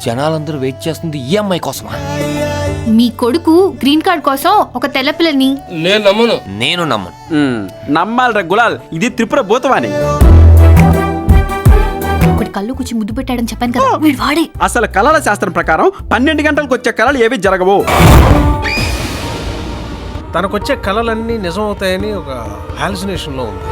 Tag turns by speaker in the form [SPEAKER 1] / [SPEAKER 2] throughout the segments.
[SPEAKER 1] జనాలందరూ వెయిట్ చేస్తుంది ఈ అమ్మాయి కోసమా?
[SPEAKER 2] మీ కొడుకు గ్రీన్ కార్డ్ కోసం ఒక తెల్ల పిల్లని
[SPEAKER 1] నేను నమ్మను.
[SPEAKER 3] నమ్మాలరా గులాల్, ఇది త్రిపుర భూతవాణి.
[SPEAKER 2] ఒకటి కళ్ళు కూర్చి ముద్దు పెట్టాడని చెప్పాను కదా, వీడు వాడే.
[SPEAKER 3] అసలు కళల శాస్త్రం ప్రకారం 12 గంటలకు వచ్చే కళలు ఏవి జరగవు.
[SPEAKER 4] తనకొచ్చే కళలన్నీ నిజం అవుతాయని ఒక హాలుసినేషన్ లో ఉంది.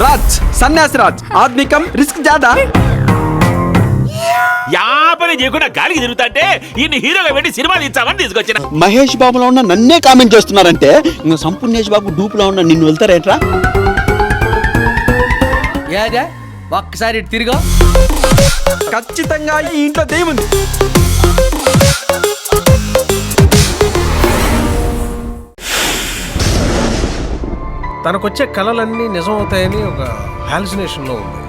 [SPEAKER 3] రాజ్, సన్యాసి రాజ్, ఆధునికం, రిస్క్ జాదా.
[SPEAKER 5] యాపని చేయకుండా గాలికి తిరుగుతాంటే ఈయన హీరోగా పెట్టి సినిమా తీర్చామని తీసుకొచ్చిన.
[SPEAKER 6] మహేష్ బాబులో ఉన్న నన్నే కామెంట్ చేస్తున్నారంటే ఇంకా సంపూర్ణేష్ బాబు డూపులో ఉన్న నిన్ను వెళ్తారేట్రా?
[SPEAKER 1] ఏదే ఒక్కసారి తిరిగా.
[SPEAKER 3] ఖచ్చితంగా ఈ ఇంట్లో దెయ్యం ఉంది.
[SPEAKER 4] తనకొచ్చే కళలన్నీ నిజం అవుతాయని ఒక హాలుసినేషన్ లో ఉంది.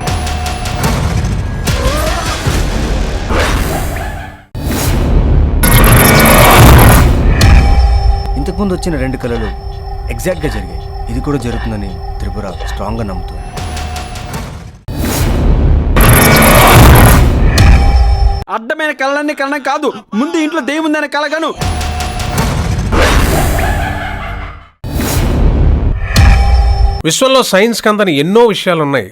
[SPEAKER 7] ఇంతకుముందు వచ్చిన 2 కళలు ఎగ్జాక్ట్గా జరిగాయి. ఇది కూడా జరుగుతుందని త్రిపుర స్ట్రాంగ్గా నమ్ముతుంది.
[SPEAKER 3] అడ్డమైన కళలన్నీ కలడం కాదు, ముందు ఇంట్లో దెయ్యం ఉందనే కలగను.
[SPEAKER 4] విశ్వంలో సైన్స్ కందని ఎన్నో విషయాలున్నాయి.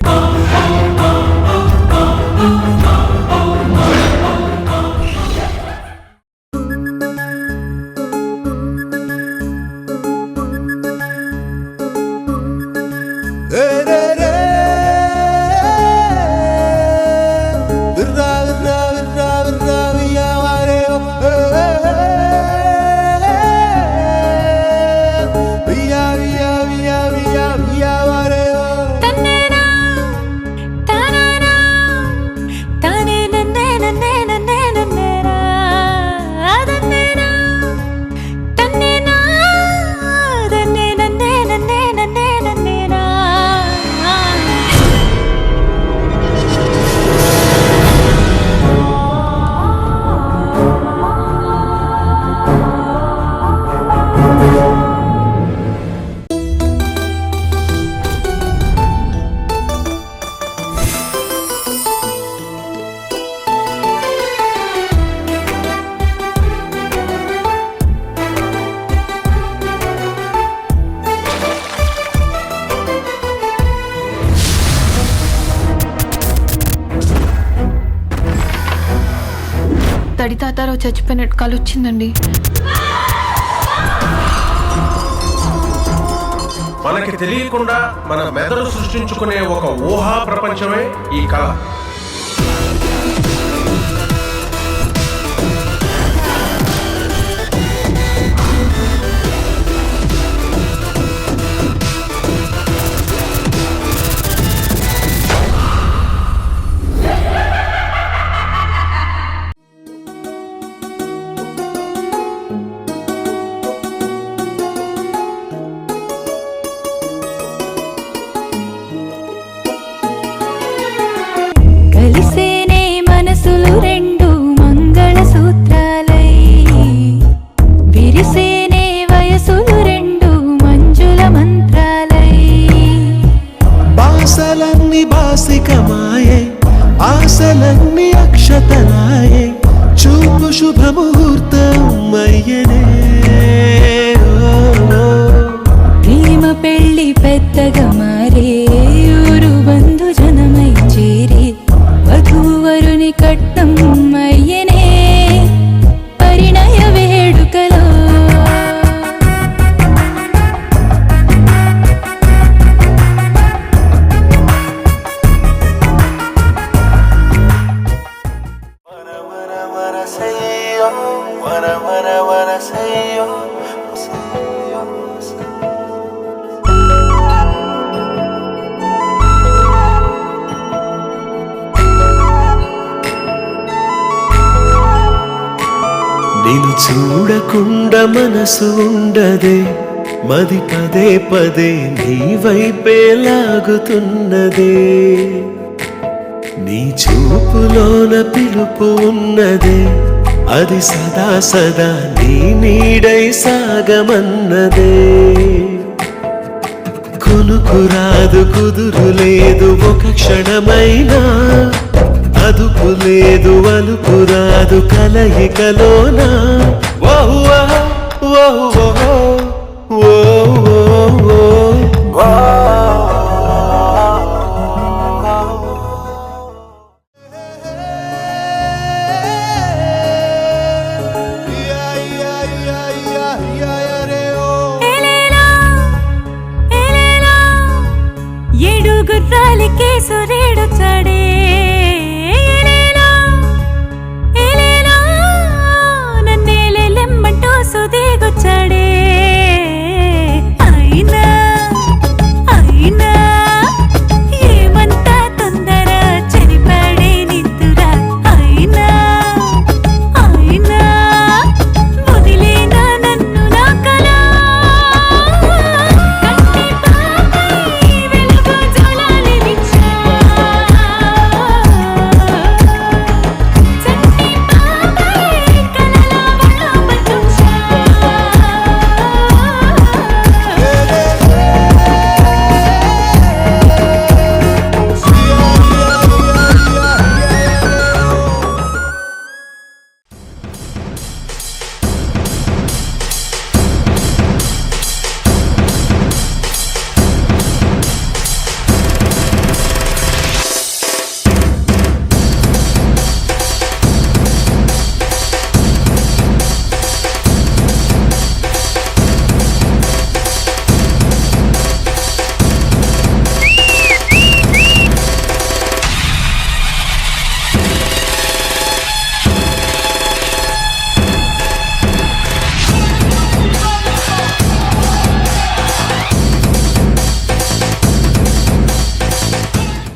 [SPEAKER 2] తడి తాతారావు చచ్చిపోయినట్టు కళ్ళు వచ్చిందండి.
[SPEAKER 4] మనకి తెలియకుండా మన మెదడు సృష్టించుకునే ఒక ఊహా ప్రపంచమే ఈ కళ.
[SPEAKER 8] ఆశలన్నీ అక్షతలాయే చూపు శుభముహూర్తం అయ్యనే.
[SPEAKER 9] ప్రేమ పెళ్లి పెద్దగా మారే ఊరు బంధు జనమై చేరి వధూవరుని కట్నం అయ్యనే పరిణయ వేడుకలో.
[SPEAKER 8] నిన్ను చూడకుండా మనసు ఉండదే, మది పదే పదే నీ వైపే లాగుతున్నదే. నీ చూపులోన పిలుపు ఉన్నదే, అది సదా సదా నీ నీడై సాగమన్నదే కునుకురాదు కుదురు లేదు ఒక క్షణమైనా అదుపు లేదు అలుపు రాదు కలయికలోనా ఓహ్ ఓహ్ ఓహ్ ఓహ్ ఓహ్ ఓహ్
[SPEAKER 9] ఏడు గుర్రాలకే సూర్యుడు చడే నన్నేలెమ్మంటూ సుదేగొచ్చాడే అయినా అయినా ఏమంతా తొందర చనిపాడే నిద్దురా అయినా అయినా వదిలేనా నన్ను నా కల కంటి పాపై వెలుగు జలాలి విచ్చా చంటి పాపై కలల వల్ల పట్టుచా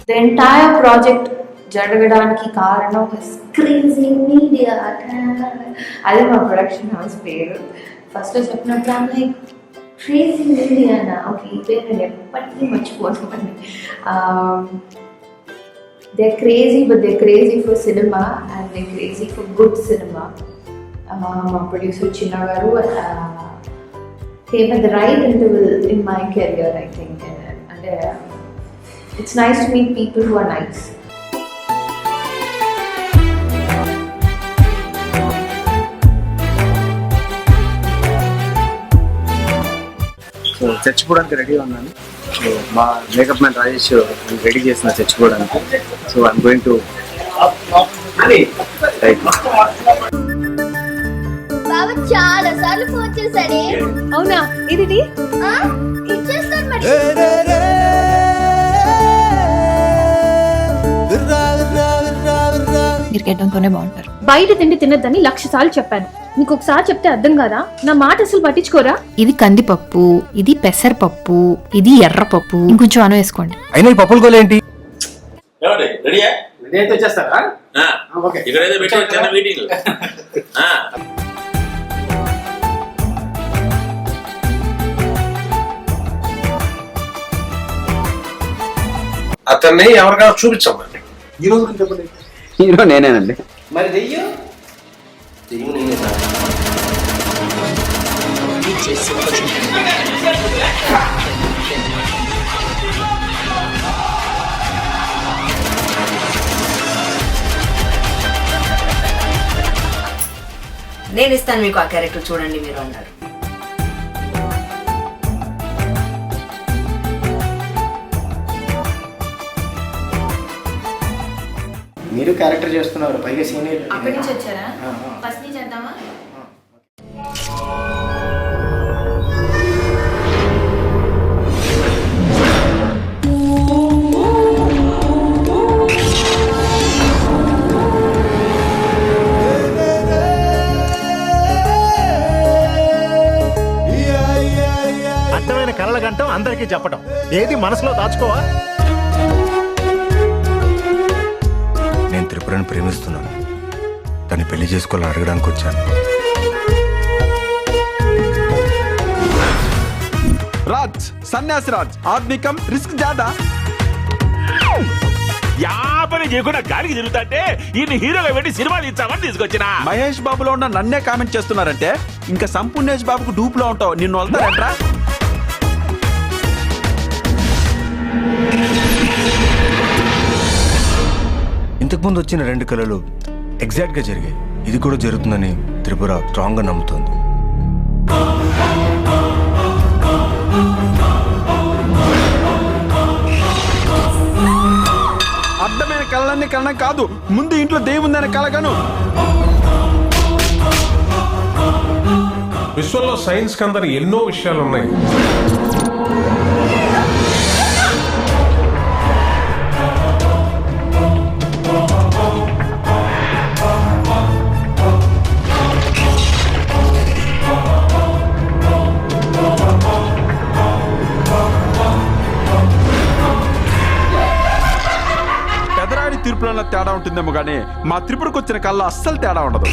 [SPEAKER 2] The entire project జరగడానికి కారణం క్రేజీ మీడియా. అదే మా ప్రొడక్షన్ హౌస్ పేరు. ఫస్ట్లో చెప్పినప్పుడు I'm like క్రేజీ మీడియా నా ఓకే ఈ పేరు నేను ఎప్పటికీ మర్చిపోతాను. They're crazy but they're crazy for cinema and they're crazy for good cinema. మా ప్రొడ్యూసర్ చిన్న గారు came at the right interval in my career I think. And it's nice to meet people who are nice.
[SPEAKER 7] So చచ్చిపోవడానికి ready ఉన్నాను. So మా makeup man Rajesh ready చేసిన చచ్చిపోవడానికి. So I'm going to
[SPEAKER 10] Baba చాలా సార్లు ఫోన్ చేశాడే.
[SPEAKER 2] అవునా ఇది
[SPEAKER 10] ఇచ్చేస్తాను మరి.
[SPEAKER 2] మీరు గెడ్డంతోనే బాగుంటారు. బయట తిండి తినద్దని 1,00,000 సార్లు చెప్పాను. మీకు ఒకసారి చెప్తే అర్థం కాదా? నా మాట అసలు పట్టించుకోరా? ఇది కందిపప్పు, ఇది పెసరపప్పు, ఇది ఎర్రపప్పు. ఇంకొంచెం అను వేసుకోండి.
[SPEAKER 7] అయినా ఈ పప్పుల గోలేంటి?
[SPEAKER 5] రెడీయా?
[SPEAKER 3] రెడీ అయితే వచ్చేస్తారా? ఓకే.
[SPEAKER 5] ఇక్కడైతే పెట్టి చిన్న మీటింగ్.
[SPEAKER 4] అతన్ని ఎవరికైనా చూపించమ్మా.
[SPEAKER 3] ఈ రోజు గురించి చెప్పండి.
[SPEAKER 6] హీరో నేనేనండి.
[SPEAKER 3] మరి దెయ్యం
[SPEAKER 11] నేను ఇస్తాను మీకు ఆ క్యారెక్టర్ చూడండి మీరు అన్నారు.
[SPEAKER 3] మీరు క్యారెక్టర్ చేస్తున్నారు, పైగా సీనియర్.
[SPEAKER 2] అక్కడి నుంచి వచ్చారా? ఫస్ట్ నుంచి చేద్దామా?
[SPEAKER 4] అర్థమైన కళ్ళ గంటం అందరికీ చెప్పడం, ఏది మనసులో దాచుకోవా?
[SPEAKER 7] నేను త్రిపురని ప్రేమిస్తున్నాను. తను పెళ్లి చేసుకోవాలని అడగడానికి వచ్చాను.
[SPEAKER 3] రాజ్, సన్యాసి రాజ్, ఆద్మీ కమ్ రిస్క్ జాదా.
[SPEAKER 5] 50 పని చేయకుండా గాలికి తిరుగుతాంటే ఈయన హీరోగా పెట్టి సినిమా తీస్తామని తీసుకొచ్చిన.
[SPEAKER 3] మహేష్ బాబులో ఉన్న నన్నే కామెంట్ చేస్తున్నారంటే ఇంకా సంపూర్ణేష్ బాబుకు డూప్లో ఉంటావు. నిన్ను వస్తారంట్రా?
[SPEAKER 12] ఇంతకుముందు వచ్చిన 2 కళలు ఎగ్జాక్ట్గా జరిగాయి. ఇది కూడా జరుగుతుందని త్రిపుర స్ట్రాంగ్గా నమ్ముతోంది.
[SPEAKER 3] అడ్డమైన కళలన్నీ కనడం కాదు, ముందు ఇంట్లో దేవుందనే కలగను.
[SPEAKER 4] విశ్వంలో సైన్స్ కందని ఎన్నో విషయాలు ఉన్నాయి.
[SPEAKER 3] పెదరాడి తీర్పులలో తేడా ఉంటుందేమో కానీ మా త్రిపురకు వచ్చిన కళ్ళ అస్సలు తేడా ఉండదు.